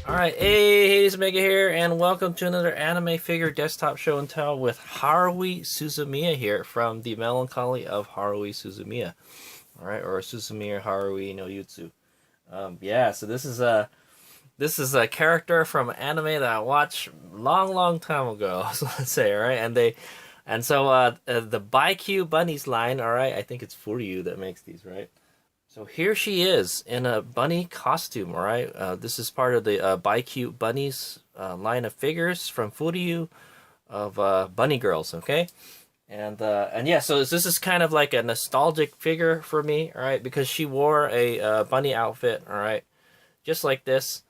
Alright, hey, Hades Mega here, and welcome to another anime figure desktop show and tell with Haruhi Suzumiya here from the Melancholy of Haruhi Suzumiya. Alright, or Suzumiya Haruhi no Yuutsu. So this is a character from anime that I watched long time ago, so let's say, alright, the BiCute Bunnies line, alright, I think it's Furyu that makes these, right? So here she is in a bunny costume, all right? This is part of the BiCute Bunnies line of figures from Furyu of bunny girls, okay? And yeah, so this is kind of like a nostalgic figure for me, all right? Because she wore a bunny outfit, all right? Just like this,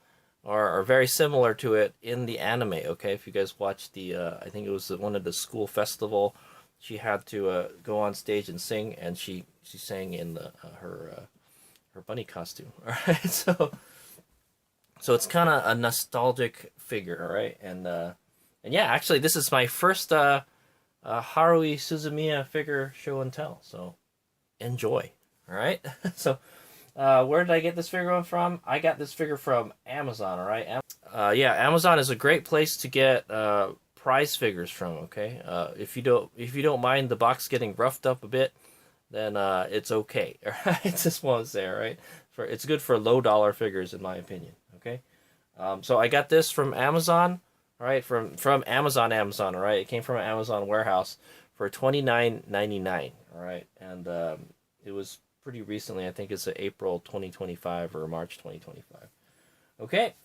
or very similar to it in the anime, okay? If you guys watched the, I think it was one of the school festival, she had to go on stage and sing, and she sang in her bunny costume. All right, so it's kind of a nostalgic figure, all right, and yeah, actually, this is my first Haruhi Suzumiya figure show and tell. So enjoy. All right, so where did I get this figure from? I got this figure from Amazon. All right, yeah, Amazon is a great place to get prize figures from. Okay, if you don't mind the box getting roughed up a bit, then it's okay. All right, just want to say, all right, it's good for low dollar figures in my opinion. Okay, so I got this from Amazon. All right, from Amazon. All right, it came from an Amazon warehouse for $29.99. All right, and it was pretty recently. I think it's April 2025 or March 2025. Okay,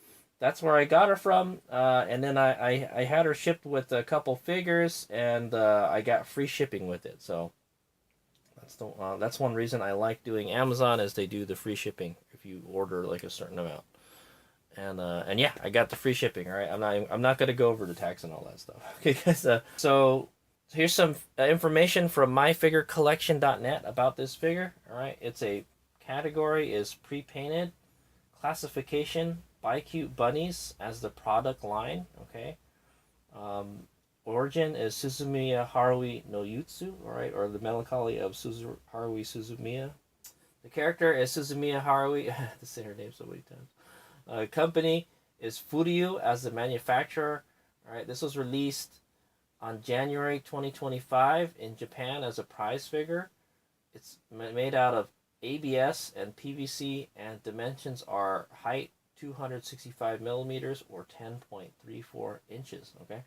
that's where I got her from, and then I had her shipped with a couple figures, and I got free shipping with it. So that's one reason I like doing Amazon, is they do the free shipping if you order like a certain amount. And yeah, I got the free shipping. All right, I'm not gonna go over the tax and all that stuff. Okay, guys. So here's some information from myfigurecollection.net about this figure. All right, it's a category is pre-painted, classification BiCute Bunnies as the product line. Okay. Origin is Suzumiya Haruhi no Yuutsu, right, or the Melancholy of Haruhi Suzumiya. The character is Suzumiya Haruhi. I have to say her name so many times. Company is Furyu as the manufacturer. All right, this was released on January 2025 in Japan as a prize figure. It's made out of ABS and PVC, and dimensions are height 265 millimeters or 10.34 inches. Okay.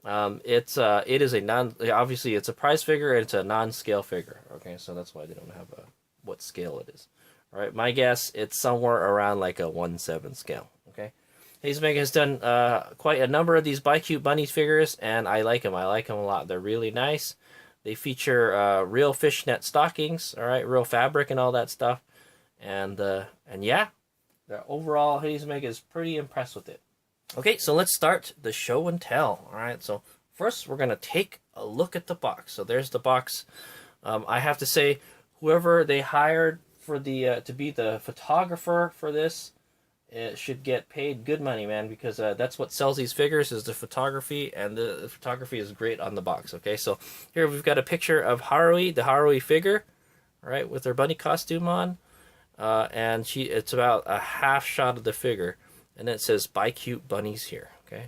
It is obviously it's a prize figure, and it's a non-scale figure. Okay, so that's why they don't have what scale it is. All right, my guess it's somewhere around like a 1/7 scale. Okay, Hayes Mega has done quite a number of these BiCute Bunnies figures, and I like them. I like them a lot. They're really nice. They feature real fishnet stockings. All right, real fabric and all that stuff, and yeah, the overall Hayes Mega is pretty impressed with it. Okay, so let's start the show and tell. All right, so first we're going to take a look at the box. So there's the box. I have to say, whoever they hired for the to be the photographer for this, it should get paid good money, man, because that's what sells these figures is the photography, and the photography is great on the box. Okay, so here we've got a picture of Haruhi, the Haruhi figure, all right, with her bunny costume on, and it's about a half shot of the figure. And it says BiCute Bunnies here, okay?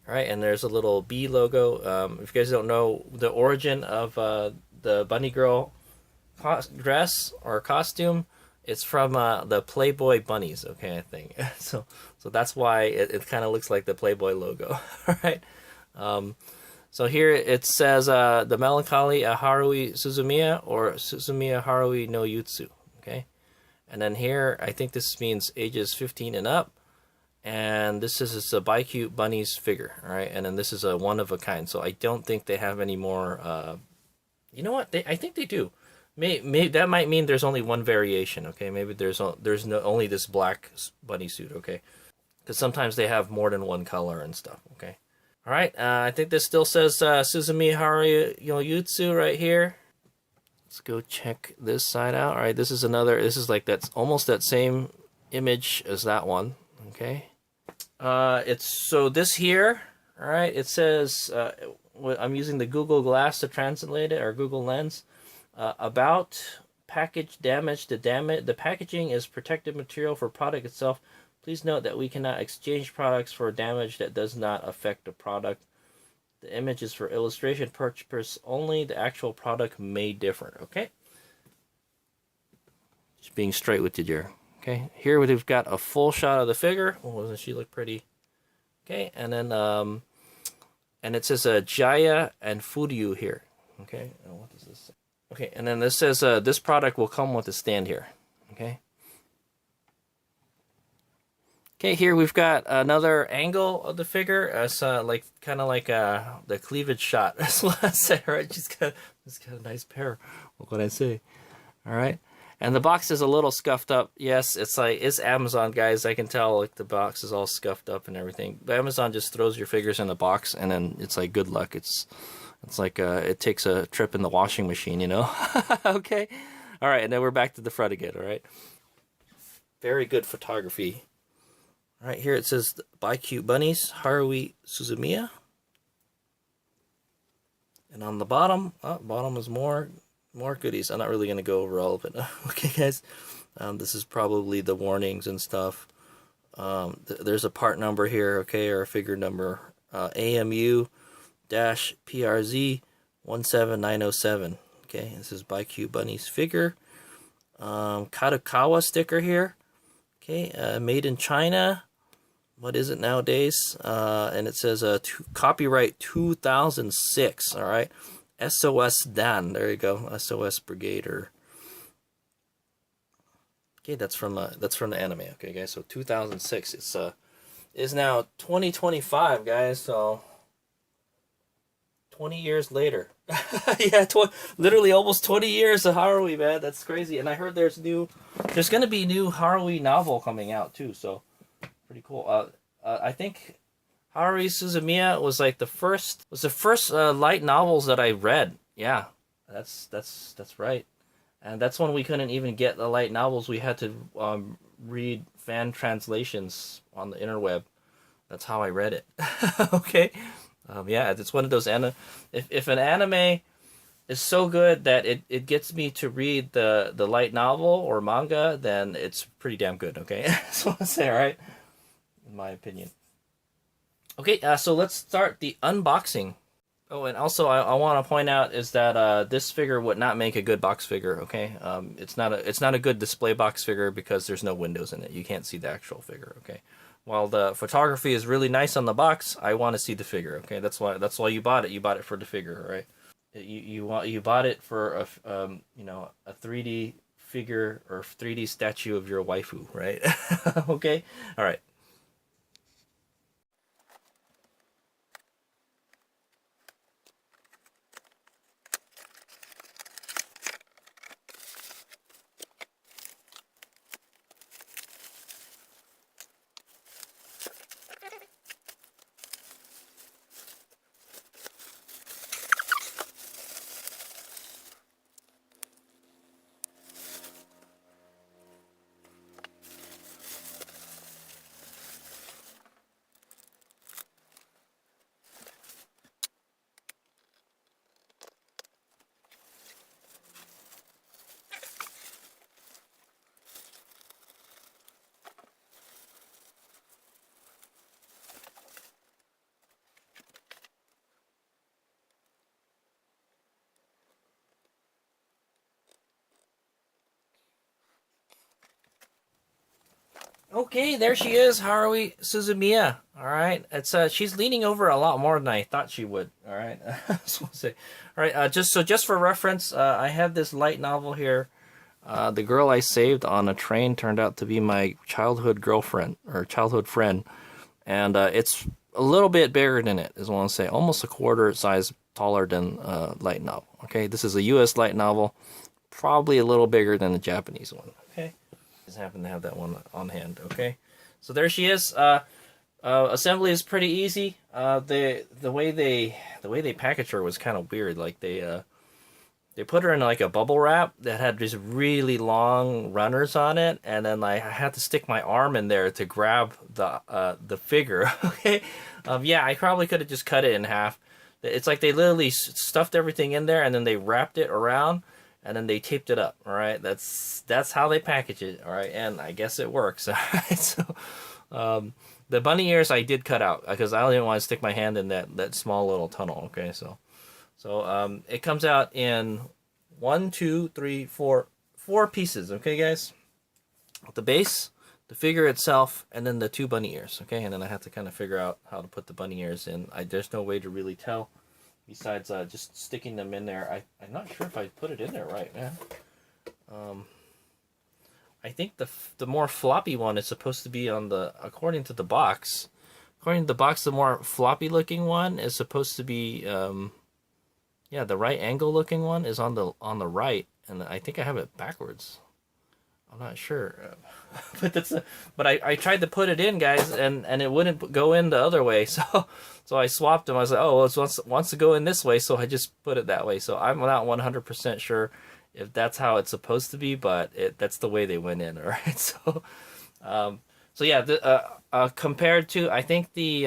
All right, and there's a little B logo. If you guys don't know the origin of the bunny girl dress or costume, it's from the Playboy Bunnies, okay, I think. So that's why it kind of looks like the Playboy logo, all right? So here it says the Melancholy of Haruhi Suzumiya, or Suzumiya Haruhi no Yuutsu, okay? And then here, I think this means ages 15 and up. And this is a BiCute Bunnies figure, all right? And then this is a one of a kind. So I don't think they have any more. You know what? I think they do. Maybe that might mean there's only one variation, okay? Maybe there's only this black bunny suit, okay? Because sometimes they have more than one color and stuff, okay? All right. I think this still says Suzumiya Haruhi no Yuutsu right here. Let's go check this side out. All right, this is like that's almost that same image as that one. Okay. It's so this here. All right. It says I'm using the Google Glass to translate it, or Google Lens. About package damage. The packaging is protective material for product itself. Please note that we cannot exchange products for damage that does not affect the product. The image is for illustration purpose only. The actual product may differ. Okay? Just being straight with you, dear. Okay? Here we've got a full shot of the figure. Oh, doesn't she look pretty? Okay, and then and it says Jaya and Furyu here. Okay, what does this say? Okay, and then this says this product will come with a stand here. Okay. Okay, here we've got another angle of the figure. It's like kind of like the cleavage shot. That's what I say, right? She's got a nice pair. What can I say? All right. And the box is a little scuffed up. Yes, it's Amazon, guys. I can tell like the box is all scuffed up and everything. But Amazon just throws your figures in the box, and then it's like good luck. It's like it takes a trip in the washing machine, you know. Okay. All right, and then we're back to the front again. All right. Very good photography. All right, here it says BiCute Bunnies, Haruhi Suzumiya. And on the bottom, bottom is more goodies. I'm not really going to go over all of it. Okay, guys. This is probably the warnings and stuff. There's a part number here, okay, or a figure number. AMU-PRZ 17907. Okay, this is BiCute Bunnies figure. Kadokawa sticker here. Okay, made in China. What is it nowadays? And it says copyright 2006. All right, SOS Dan. There you go, SOS Brigade. Okay, that's from the anime. Okay, guys. So 2006. It's is now 2025, guys. So 20 years later. Yeah, literally almost 20 years of Haruhi, man. That's crazy. And I heard there's going to be new Haruhi novel coming out too. So pretty cool. I think Haruhi Suzumiya was like the first light novels that I read. Yeah, that's right. And that's when we couldn't even get the light novels. We had to read fan translations on the interweb. That's how I read it. Okay. Yeah, it's one of those if an anime is so good that it gets me to read the light novel or manga, then it's pretty damn good, okay? That's what I say, right? In my opinion. Okay, so let's start the unboxing. Oh, and also I want to point out is that this figure would not make a good box figure, okay? It's not a good display box figure because there's no windows in it. You can't see the actual figure, okay? While the photography is really nice on the box, I want to see the figure. Okay, that's why you bought it. You bought it for the figure, right? You bought it for a 3D figure or 3D statue of your waifu, right? Okay, all right. Okay, there she is, Haruhi Suzumiya. All right, it's she's leaning over a lot more than I thought she would. All right, so say. All right, just for reference, I have this light novel here. The girl I saved on a train turned out to be my childhood girlfriend or childhood friend, and it's a little bit bigger than it. Is what I want to say, almost a quarter size taller than light novel. Okay, this is a U.S. light novel, probably a little bigger than the Japanese one. Okay. Just happen to have that one on hand. Okay, so there she is. Assembly is pretty easy. The way they packaged her was kind of weird. Like they put her in like a bubble wrap that had these really long runners on it, and then like I had to stick my arm in there to grab the figure. Okay, yeah, I probably could have just cut it in half. It's like they literally stuffed everything in there and then they wrapped it around. And then they taped it up, all right? That's how they package it, all right? And I guess it works, all right? So, The bunny ears I did cut out because I didn't want to stick my hand in that small little tunnel. Okay, so it comes out in 1, 2, 3, 4 pieces. Okay, guys, the base, the figure itself, and then the 2 bunny ears. Okay, and then I have to kind of figure out how to put the bunny ears in. There's no way to really tell besides just sticking them in there. I'm not sure if I put it in there right, man. I think the more floppy one is supposed to be on the, according to the box. According to the box, the more floppy looking one is supposed to be, yeah, the right angle looking one is on the right, and I think I have it backwards. I'm not sure, but I tried to put it in, guys, and it wouldn't go in the other way, so I swapped them. I was like, oh, well, it wants to go in this way, so I just put it that way. So I'm not 100% sure if that's how it's supposed to be, but that's the way they went in. All right, so yeah, compared to, I think the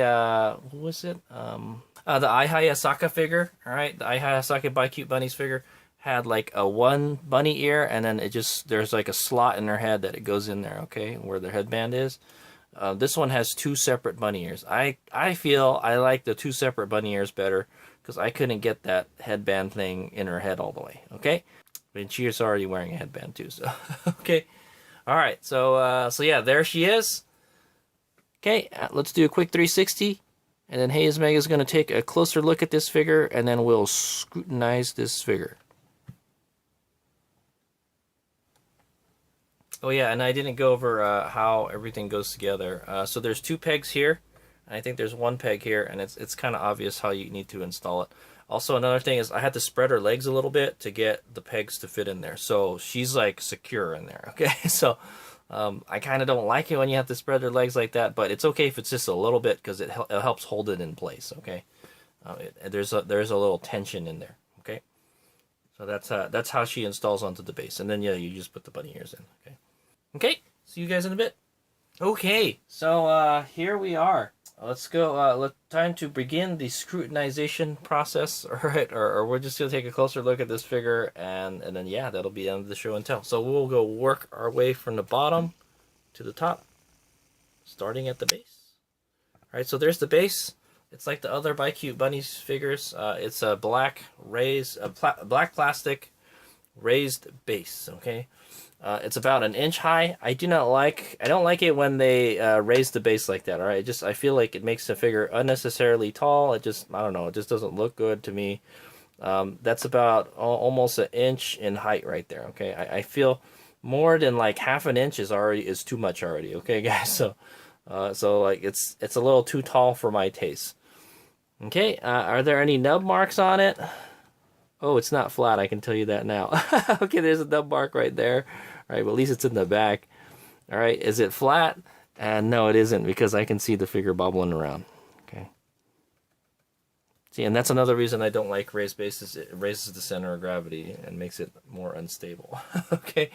who was it? The Ai Hayasaka figure. All right, the Ai Hayasaka BiCute Bunnies figure had like a 1 bunny ear, and then there's like a slot in their head that it goes in there. Okay, where their headband is. This one has 2 separate bunny ears. I feel I like the 2 separate bunny ears better because I couldn't get that headband thing in her head all the way. Okay. And she is already wearing a headband too, so okay. All right, so yeah, there she is. Okay, let's do a quick 360, and then Hayes Meg is going to take a closer look at this figure, and then we'll scrutinize this figure. Oh yeah, and I didn't go over how everything goes together. So there's 2 pegs here, and I think there's 1 peg here, and it's kind of obvious how you need to install it. Also, another thing is I had to spread her legs a little bit to get the pegs to fit in there. So she's like secure in there, okay? So I kind of don't like it when you have to spread her legs like that, but it's okay if it's just a little bit because it helps hold it in place, okay? There's a little tension in there, okay? So that's how she installs onto the base. And then, yeah, you just put the bunny ears in, okay? Okay, see you guys in a bit. Okay, so here we are. Let's go. Time to begin the scrutinization process. All right, or we're just gonna take a closer look at this figure, and then yeah, that'll be the end of the show and tell. So we'll go work our way from the bottom to the top, starting at the base. All right, so there's the base. It's like the other BiCute Bunnies figures. It's a black black plastic raised base. Okay. It's about 1 inch high. I don't like it when they raise the base like that. All right, I feel like it makes the figure unnecessarily tall. I don't know. It just doesn't look good to me. That's about almost 1 inch in height right there. Okay, I feel more than like half an inch is too much already. Okay, guys. So like it's a little too tall for my taste. Okay, are there any nub marks on it? Oh, it's not flat, I can tell you that now. Okay, there's a nub mark right there. All right, but at least it's in the back. All right, is it flat? And no, it isn't, because I can see the figure bobbling around. Okay. See, and that's another reason I don't like raised bases. It raises the center of gravity and makes it more unstable. Okay.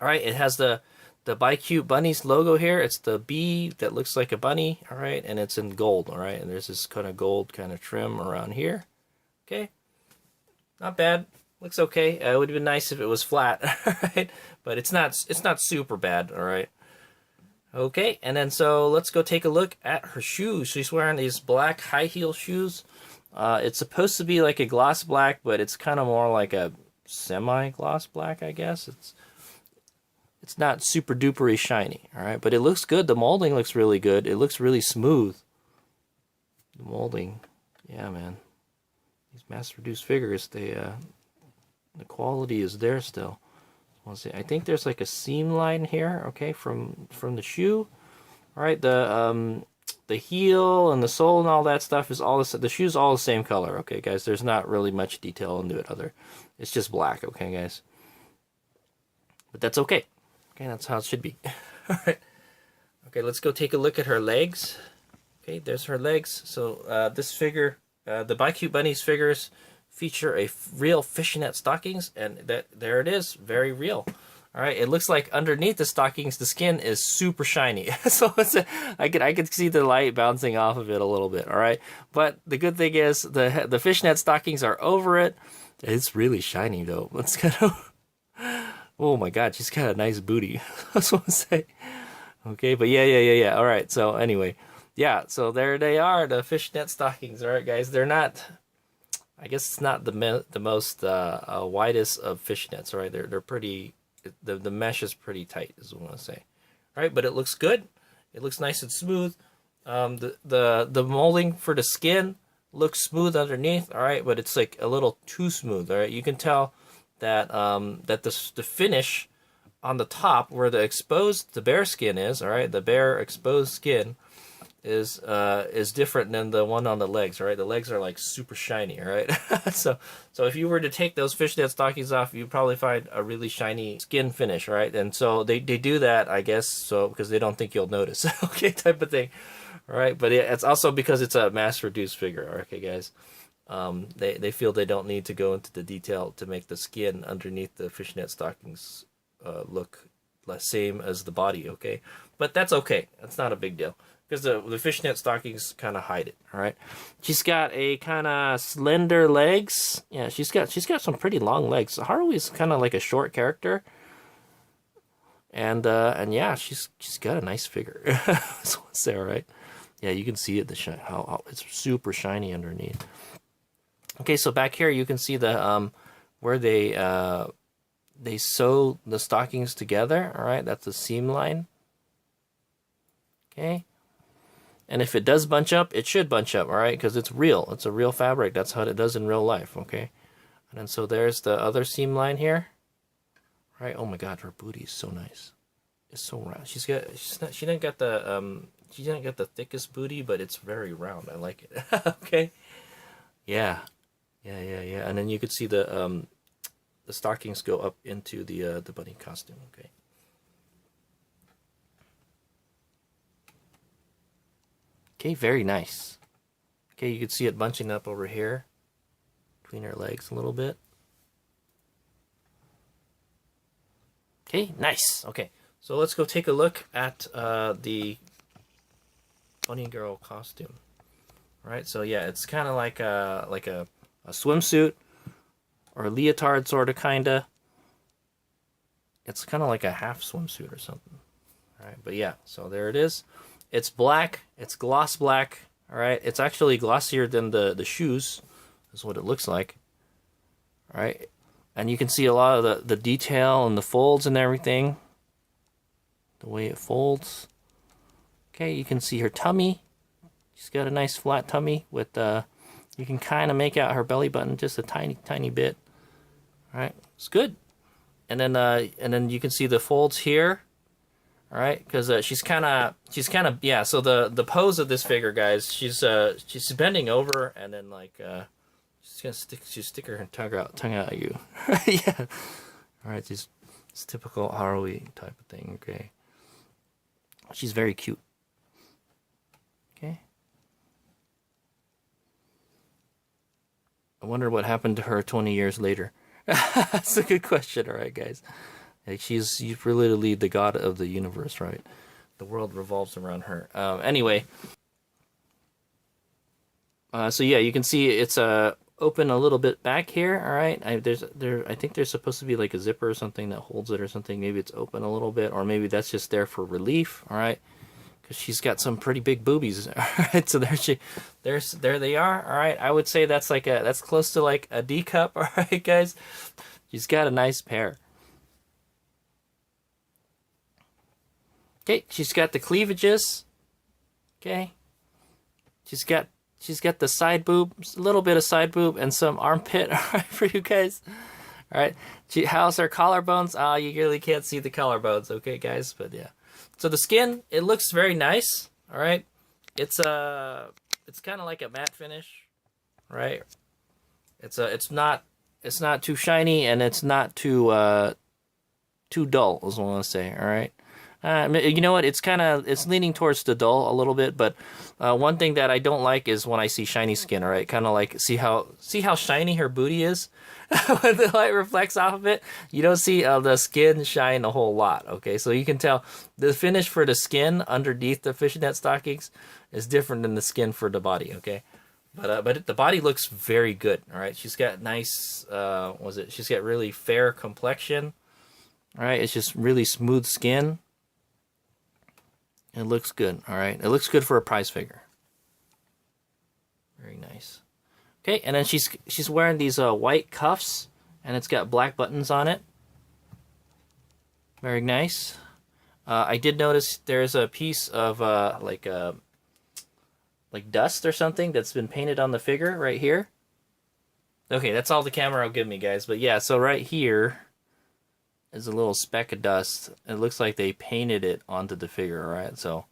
All right, it has the BiCute Bunnies logo here. It's the B that looks like a bunny. All right, and it's in gold. All right, and there's this kind of gold kind of trim around here. Okay. Not bad. Looks okay. It would have been nice if it was flat, right? But it's not super bad, all right? Okay, and then so let's go take a look at her shoes. She's wearing these black high heel shoes. It's supposed to be like a gloss black, but it's kind of more like a semi-gloss black, I guess. It's not super dupery shiny, all right? But it looks good. The molding looks really good. It looks really smooth. The molding, yeah, man. These mass-produced figures, the quality is there still. Let's see. I think there's like a seam line here, okay, from the shoe. All right, the heel and the sole and all that stuff is all the shoe's all the same color, okay, guys. There's not really much detail into it it's just black, okay, guys. But that's okay. Okay, that's how it should be. All right. Okay, let's go take a look at her legs. Okay, there's her legs. So this figure. The BiCute Bunnies figures feature a real fishnet stockings, and there it is, very real. All right, it looks like underneath the stockings, the skin is super shiny. So I could see the light bouncing off of it a little bit. All right, but the good thing is the fishnet stockings are over it. It's really shiny though. It's kind of, oh my God, she's got a nice booty. I just want to say. Okay, but yeah. All right. So anyway, yeah. So there they are, the fishnet stockings. All right, guys. They're not. I guess it's not the most widest of fishnets. All right. They're pretty. The mesh is pretty tight, is what I want to say. All right, but it looks good. It looks nice and smooth. The molding for the skin looks smooth underneath. All right, but it's like a little too smooth. All right, you can tell that that the finish on the top where the bare skin is, all right, the bare exposed skin is different than the one on the legs, all right? The legs are like super shiny, all right? so if you were to take those fishnet stockings off, you'd probably find a really shiny skin finish, all right? And so they do that, I guess, so because they don't think you'll notice, okay, type of thing, all right? But it's also because it's a mass-produced figure, okay, guys? They feel they don't need to go into the detail to make the skin underneath the fishnet stockings look the same as the body, okay? But that's okay. That's not a big deal because the fishnet stockings kind of hide it. All right. She's got a kind of slender legs. Yeah, she's got some pretty long legs. Haruhi's kind of like a short character, and yeah, she's got a nice figure. So it's there, right? Yeah, you can see it. How it's super shiny underneath. Okay, so back here you can see the where they sew the stockings together, all right? That's the seam line. Okay. And if it does bunch up, it should bunch up, all right? Because it's real. It's a real fabric. That's how it does in real life, okay? And then so there's the other seam line here. Right? Oh my god, her booty is so nice. It's so round. She didn't get the thickest booty, but it's very round. I like it. Okay. Yeah. And then you could see the stockings go up into the bunny costume. Okay. Okay, very nice. Okay, you can see it bunching up over here between her legs a little bit. Okay, nice. Okay, so let's go take a look at the bunny girl costume. All right, so yeah, it's kind of like a swimsuit or a leotard, sort of, kinda. It's kind of like a half swimsuit or something. All right, but yeah, so there it is. It's black. It's gloss black. All right, it's actually glossier than the shoes. Is what it looks like. All right, and you can see a lot of the detail and the folds and everything. The way it folds. Okay, you can see her tummy. She's got a nice flat tummy with you can kind of make out her belly button just a tiny bit. All right, it's good. And then you can see the folds here. All right, because she's kind of yeah. So the pose of this figure, guys, she's bending over and then like she's gonna stick her tongue out at you. Yeah. All right, it's typical Haruhi type of thing. Okay. She's very cute. Okay. I wonder what happened to her 20 years later. That's a good question. All right, guys. Like she's really the god of the universe, right? The world revolves around her. Anyway, so yeah, you can see it's open a little bit back here. All right, I think there's supposed to be like a zipper or something that holds it or something. Maybe it's open a little bit, or maybe that's just there for relief. All right, because she's got some pretty big boobies. All right, so there they are. All right, I would say that's close to like a D cup. All right, guys, she's got a nice pair. Okay, she's got the cleavages. Okay, she's got the side boob, a little bit of side boob, and some armpit. All right, for you guys. All right, how's her collarbones? You really can't see the collarbones, okay, guys? But yeah, so the skin, it looks very nice. All right, it's kind of like a matte finish, right? It's not too shiny and it's not too dull, is what I want to say. All right. You know what? It's leaning towards the dull a little bit, but one thing that I don't like is when I see shiny skin. All right, kind of like see how shiny her booty is when the light reflects off of it. You don't see the skin shine a whole lot. Okay, so you can tell the finish for the skin underneath the fishnet stockings is different than the skin for the body. Okay, but the body looks very good. All right, she's got nice. She's got really fair complexion. All right, it's just really smooth skin. It looks good, all right? It looks good for a prize figure. Very nice. Okay, and then she's wearing these white cuffs, and it's got black buttons on it. Very nice. I did notice there's a piece of like dust or something that's been painted on the figure right here. Okay, that's all the camera will give me, guys. But yeah, so right here is a little speck of dust. It looks like they painted it onto the figure, all right? So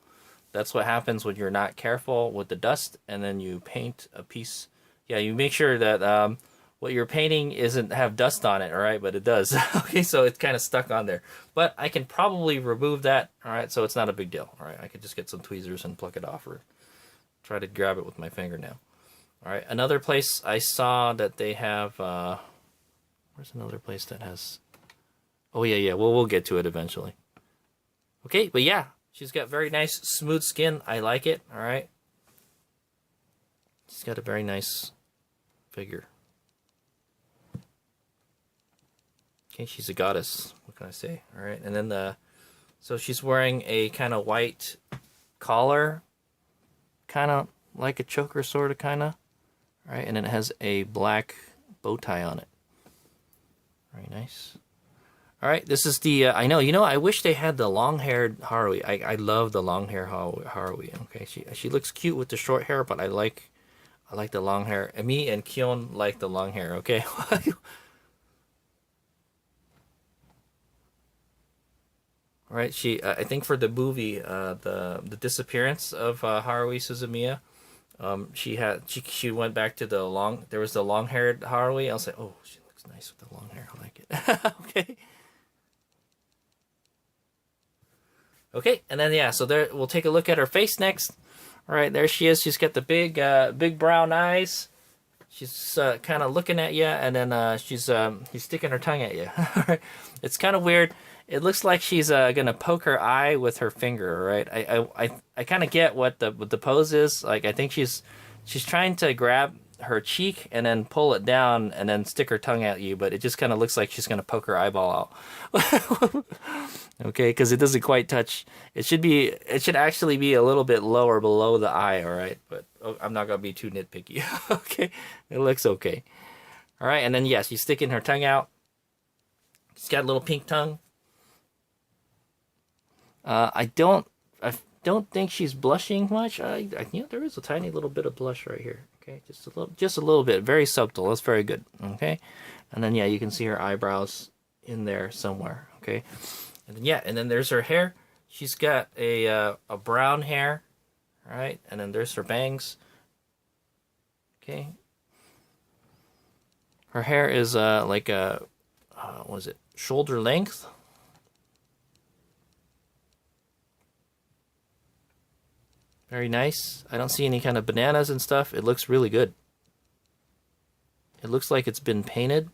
that's what happens when you're not careful with the dust, and then you paint a piece. Yeah, you make sure that what you're painting isn't have dust on it, all right? But it does. Okay, so it's kind of stuck on there. But I can probably remove that, all right? So it's not a big deal, all right? I could just get some tweezers and pluck it off, or try to grab it with my fingernail. All right, another place I saw that they have, where's another place that has, oh yeah, we'll get to it eventually. Okay, but yeah, she's got very nice smooth skin. I like it, all right? She's got a very nice figure. Okay, she's a goddess, what can I say, all right? And then so she's wearing a kind of white collar, kind of like a choker, sort of, kind of. Right, and it has a black bow tie on it. Very nice. All right, this is the, I know, I wish they had the long-haired Haruhi. I love the long-hair Haruhi, okay? She looks cute with the short hair, but I like the long hair. And me and Kion like the long hair, okay? All right, I think for the movie, the disappearance of Haruhi Suzumiya, she went back to there was the long-haired Haruhi. I was like, oh, she looks nice with the long hair. I like it. Okay. Okay, and then yeah, so there we'll take a look at her face next. All right, there she is. She's got the big brown eyes. She's kind of looking at you, and then she's sticking her tongue at you. All right, it's kind of weird. It looks like she's gonna poke her eye with her finger, right? I kind of get what the pose is. Like, I think she's trying to grab her cheek and then pull it down and then stick her tongue at you, but it just kind of looks like she's gonna poke her eyeball out. Okay, because it doesn't quite touch. It should actually be a little bit lower below the eye. All right, but I'm not gonna be too nitpicky. Okay, it looks okay. All right, and then yes, she's sticking her tongue out. She's got a little pink tongue. I don't think she's blushing much. There is a tiny little bit of blush right here. Okay, just a little bit, very subtle. That's very good. Okay, and then yeah, you can see her eyebrows in there somewhere. Okay, and then yeah, and then there's her hair. She's got a brown hair, right? And then there's her bangs. Okay, her hair is like a what is it? Shoulder length. Very nice. I don't see any kind of bananas and stuff. It looks really good. It looks like it's been painted.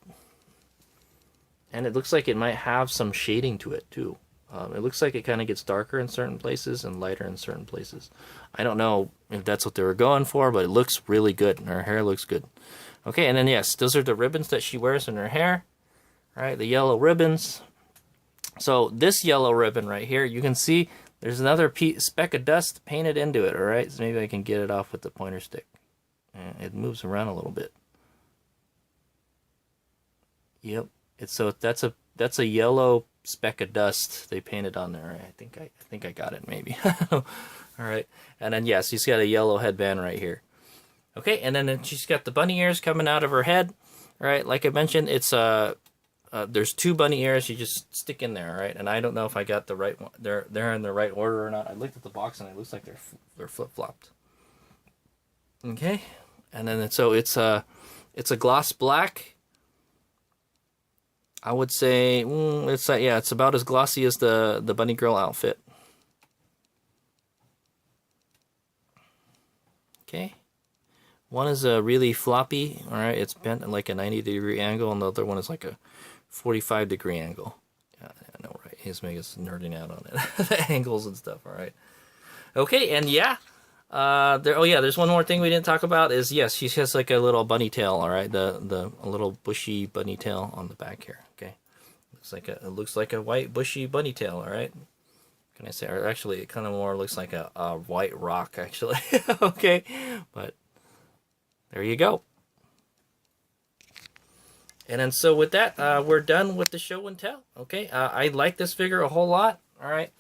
And it looks like it might have some shading to it, too. It looks like it kind of gets darker in certain places and lighter in certain places. I don't know if that's what they were going for, but it looks really good. And her hair looks good. Okay, and then yes, those are the ribbons that she wears in her hair. Right, the yellow ribbons. So this yellow ribbon right here, you can see there's another speck of dust painted into it, all right? So maybe I can get it off with the pointer stick. It moves around a little bit. Yep. That's a yellow speck of dust they painted on there. I think I got it maybe. All right. And then yes, she's got a yellow headband right here. Okay, and then she's got the bunny ears coming out of her head. All right, like I mentioned, it's there's 2 bunny ears you just stick in there, right? And I don't know if I got the right one. They're in the right order or not. I looked at the box and it looks like they're flip-flopped. Okay, and then it's a gloss black. I would say it's about as glossy as the bunny girl outfit. Okay, one is a really floppy. All right, it's bent at like a 90-degree angle, and the other one is like a 45-degree angle. Yeah, I know, right? He's making us nerding out on it. The angles and stuff, all right. Okay, and yeah. There's one more thing we didn't talk about is, yes, she has like a little bunny tail, all right? A little bushy bunny tail on the back here, okay? It looks like a white bushy bunny tail, all right? can I say? Or actually, it kind of more looks like a white rock, actually. Okay, but there you go. And then so with that, we're done with the show and tell. Okay, I like this figure a whole lot. All right,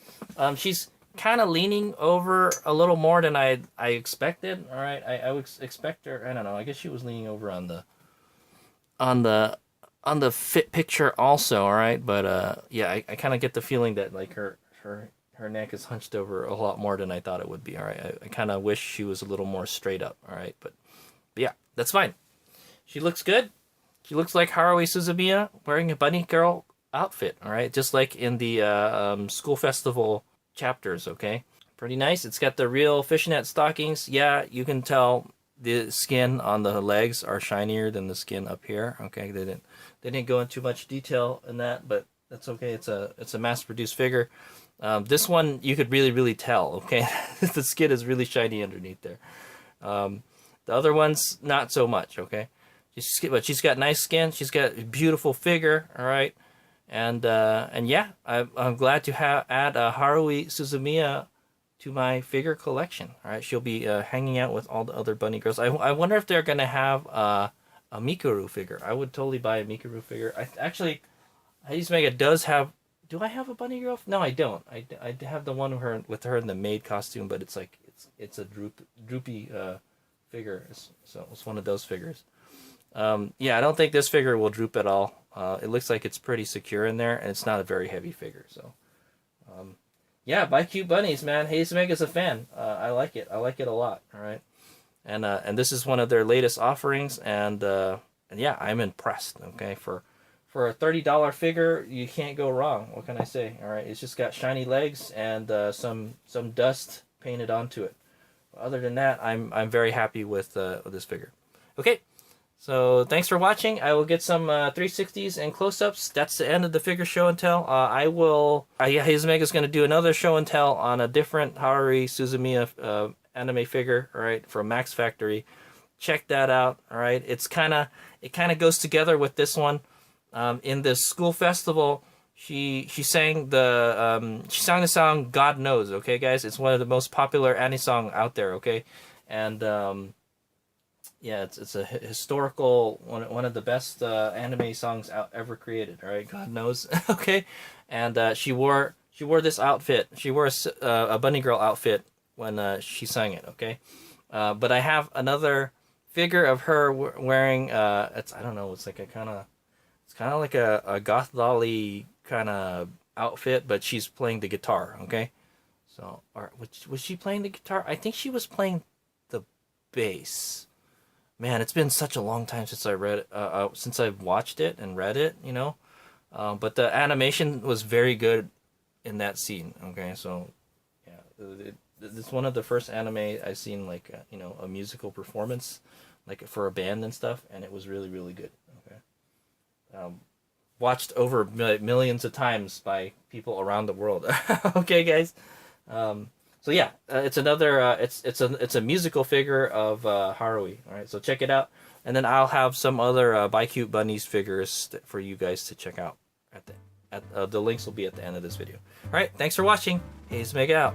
she's kind of leaning over a little more than I expected. All right, I would expect her. I don't know. I guess she was leaning over on the fit picture also. All right, but yeah, I kind of get the feeling that like her neck is hunched over a lot more than I thought it would be. All right, I kind of wish she was a little more straight up. All right, but yeah, that's fine. She looks good. She looks like Haruhi Suzumiya wearing a bunny girl outfit, all right? Just like in the school festival chapters, okay? Pretty nice. It's got the real fishnet stockings. Yeah, you can tell the skin on the legs are shinier than the skin up here, okay? They didn't go into much detail in that, but that's okay. It's a mass-produced figure. This one, you could really tell, okay? The skin is really shiny underneath there. The other ones, not so much, okay? But she's got nice skin. She's got a beautiful figure. All right, and yeah, I'm glad to add Haruhi Suzumiya to my figure collection. All right, she'll be hanging out with all the other bunny girls. I wonder if they're gonna have a Mikuru figure. I would totally buy a Mikuru figure. Actually, Haze Mega does have. Do I have a bunny girl? No, I don't. I have the one with her in the maid costume, but it's like it's a droopy figure. So it's one of those figures. Yeah, I don't think this figure will droop at all. It looks like it's pretty secure in there, and it's not a very heavy figure. So, yeah, BiCute Bunnies, man. Haze Mega's a fan. I like it. I like it a lot. All right, and this is one of their latest offerings, and yeah, I'm impressed. Okay, for a $30 figure, you can't go wrong. What can I say? All right, it's just got shiny legs and some dust painted onto it. Other than that, I'm very happy with this figure. Okay. So thanks for watching. I will get some 360s and close-ups. That's the end of the figure show and tell. Haze Mega's going to do another show and tell on a different Haruhi Suzumiya anime figure, all right, from Max Factory. Check that out, all right. It kind of goes together with this one. In the school festival, she sang the song God Knows, okay, guys. It's one of the most popular anime song out there, okay, and yeah, it's a historical one of the best anime songs ever created. All right, God knows. Okay, and she wore this outfit. She wore a bunny girl outfit when she sang it. Okay, but I have another figure of her wearing I don't know. It's kind of like a goth dolly kind of outfit, but she's playing the guitar. Okay, so was she playing the guitar? I think she was playing the bass. Man, it's been such a long time since I read since I've watched it and read it, you know. But the animation was very good in that scene. Okay, so yeah, it's one of the first anime I've seen like a musical performance, like for a band and stuff, and it was really good. Okay, watched over millions of times by people around the world. Okay, guys. So yeah, it's another it's a musical figure of Haruhi. All right, so check it out, and then I'll have some other BiCute Bunnies figures for you guys to check out. The links will be at the end of this video. All right, thanks for watching. Haze Mega out.